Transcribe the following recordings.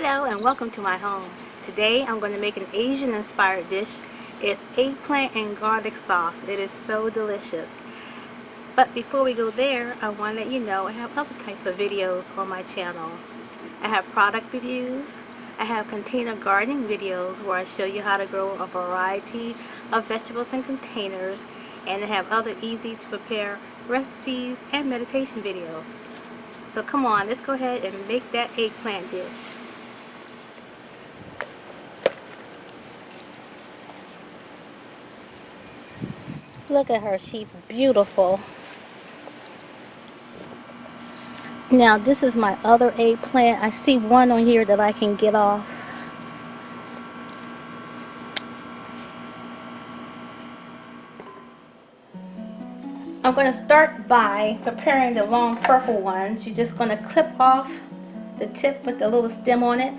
Hello and welcome to my home. Today I'm going to make an Asian inspired dish. It's eggplant and garlic sauce. It is so delicious. But before we go there, I want to let you know I have other types of videos on my channel. I have product reviews. I have container gardening videos where I show you how to grow a variety of vegetables in containers. And I have other easy to prepare recipes and meditation videos. So come on, let's go ahead and make that eggplant dish. Look at her, she's beautiful. Now this is my other eggplant. I see one on here that I can get off. I'm going to start by preparing the long purple ones. You're just going to clip off the tip with the little stem on it.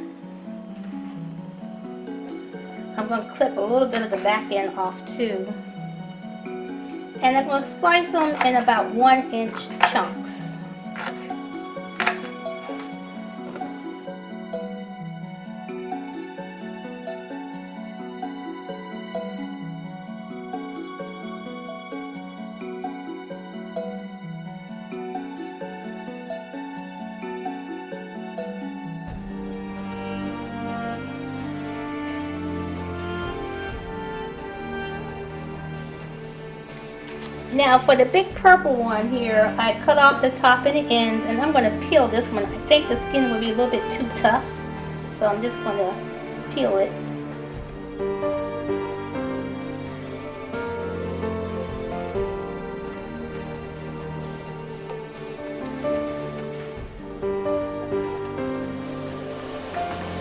I'm going to clip a little bit of the back end off too. And I'm going to slice them in about 1-inch chunks. Now for the big purple one here, I cut off the top and the ends, and I'm going to peel this one. I think the skin will be a little bit too tough, so I'm just going to peel it.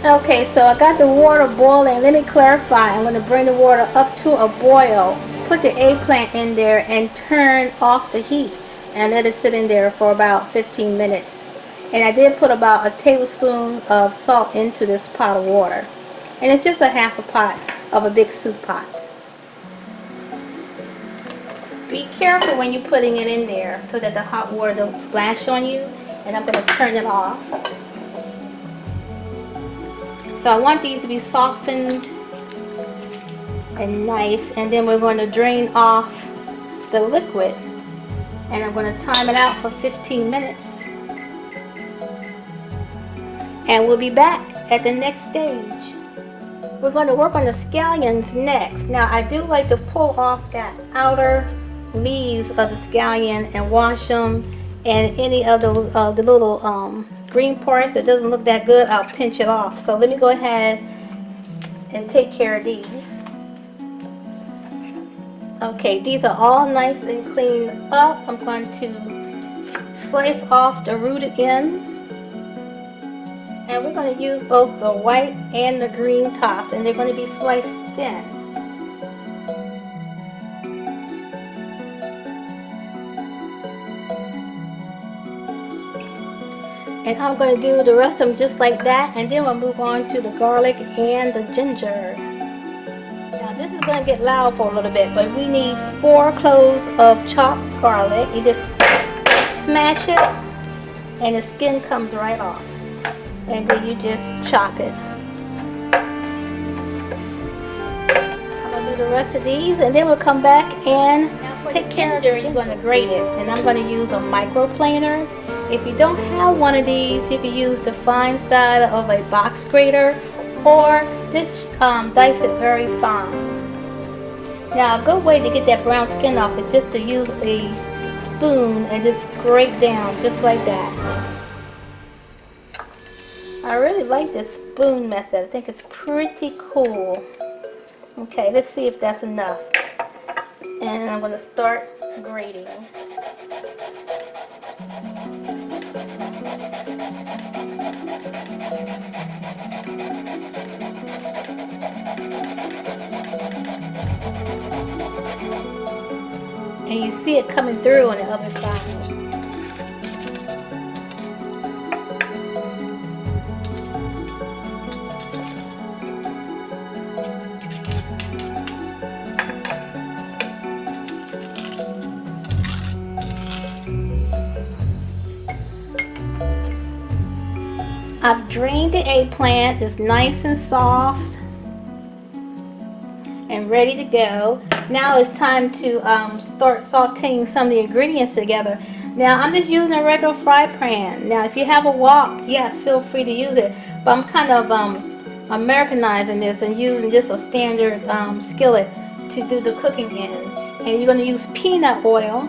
Okay, so I got the water boiling. Let me clarify. I'm going to bring the water up to a boil. Put the eggplant in there and turn off the heat and let it sit in there for about 15 minutes. And I did put about a tablespoon of salt into this pot of water. And it's just a half a pot of a big soup pot. Be careful when you're putting it in there so that the hot water don't splash on you. And I'm going to turn it off. So I want these to be softened and nice, and then we're going to drain off the liquid, and I'm going to time it out for 15 minutes, and we'll be back at the next stage. We're going to work on the scallions next. Now I do like to pull off that outer leaves of the scallion and wash them, and any of the little green parts that doesn't look that good, I'll pinch it off. So let me go ahead and take care of these. Okay, these are all nice and cleaned up. I'm going to slice off the rooted end. And we're going to use both the white and the green tops, and they're going to be sliced thin. And I'm going to do the rest of them just like that, and then we'll move on to the garlic and the ginger. This is going to get loud for a little bit, but we need 4 cloves of chopped garlic. You just smash it and the skin comes right off, and then you just chop it. I'm going to do the rest of these, and then we'll come back and take care of it. You're going to grate it, and I'm going to use a microplaner. If you don't have one of these, you can use the fine side of a box grater, or just dice it very fine. Now a good way to get that brown skin off is just to use a spoon and just grate down just like that. I really like this spoon method. I think it's pretty cool. Okay, let's see if that's enough. And I'm going to start grating. And you see it coming through on the other side. I've drained the eggplant. It's nice and soft and ready to go. Now it's time to start sauteing some of the ingredients together. Now I'm just using a regular fry pan. Now if you have a wok, yes, feel free to use it. But I'm kind of Americanizing this and using just a standard skillet to do the cooking in. And you're going to use peanut oil.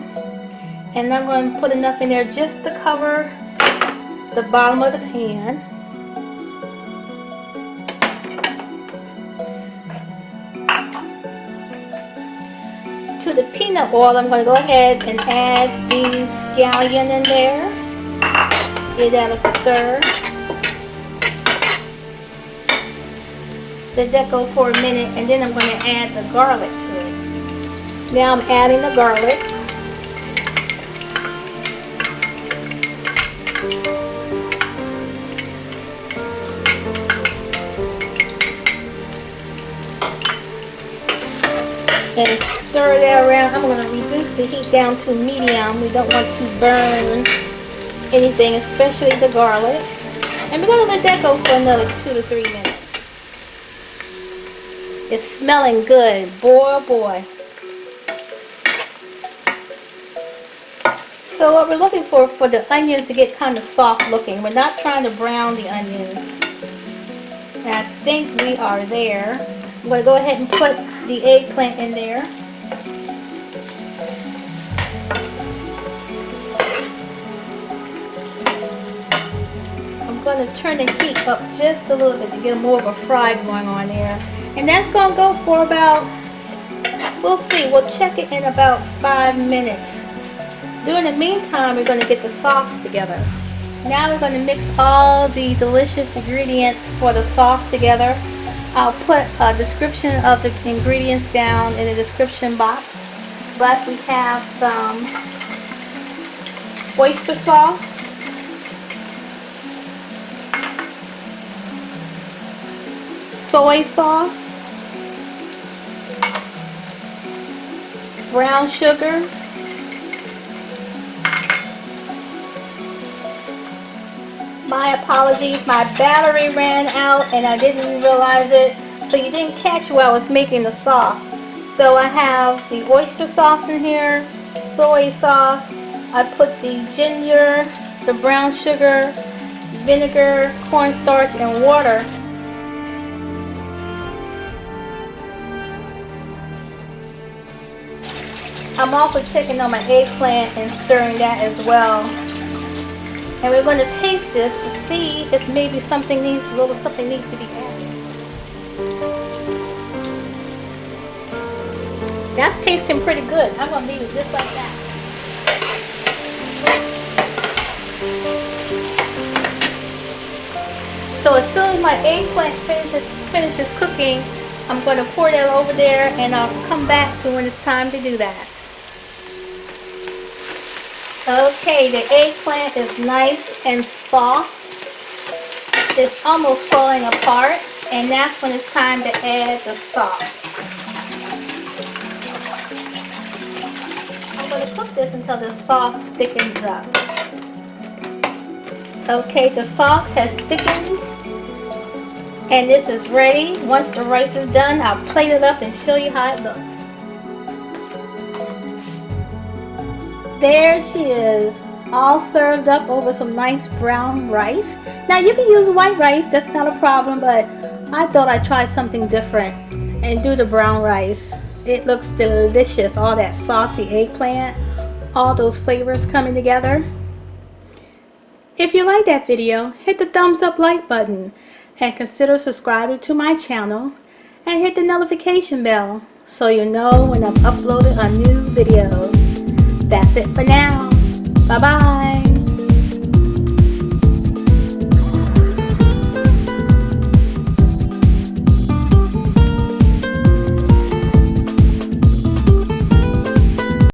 And I'm going to put enough in there just to cover the bottom of the pan. To the peanut oil, I'm going to go ahead and add the scallion in there. Give that a stir. Let that go for a minute, and then I'm going to add the garlic to it. Now I'm adding the garlic. And stir that around. I'm going to reduce the heat down to medium. We don't want to burn anything, especially the garlic. And we're going to let that go for another 2 to 3 minutes. It's smelling good. Boy, oh boy. So what we're looking for the onions to get kind of soft looking. We're not trying to brown the onions. And I think we are there. I'm going to go ahead and put the eggplant in there. I'm going to turn the heat up just a little bit to get more of a fry going on there. And that's going to go for about, we'll see, we'll check it in about 5 minutes. During the meantime, we're going to get the sauce together. Now we're going to mix all the delicious ingredients for the sauce together. I'll put a description of the ingredients down in the description box. But we have some oyster sauce, soy sauce, brown sugar, my apologies, my battery ran out and I didn't realize it, so you didn't catch while I was making the sauce. So I have the oyster sauce in here, soy sauce, I put the ginger, the brown sugar, vinegar, cornstarch, and water. I'm also checking on my eggplant and stirring that as well. And we're going to taste this to see if maybe something needs to be added. That's tasting pretty good. I'm going to leave it just like that. So as soon as my eggplant finishes cooking, I'm going to pour that over there and I'll come back to when it's time to do that. Okay, the eggplant is nice and soft. It's almost falling apart, and that's when it's time to add the sauce. I'm going to cook this until the sauce thickens up. Okay, the sauce has thickened, and this is ready. Once the rice is done, I'll plate it up and show you how it looks. There she is, all served up over some nice brown rice. Now you can use white rice, that's not a problem, but I thought I'd try something different and do the brown rice. It looks delicious, all that saucy eggplant, all those flavors coming together. If you like that video, hit the thumbs up like button and consider subscribing to my channel and hit the notification bell so you know when I've uploaded a new video. That's it for now. Bye-bye.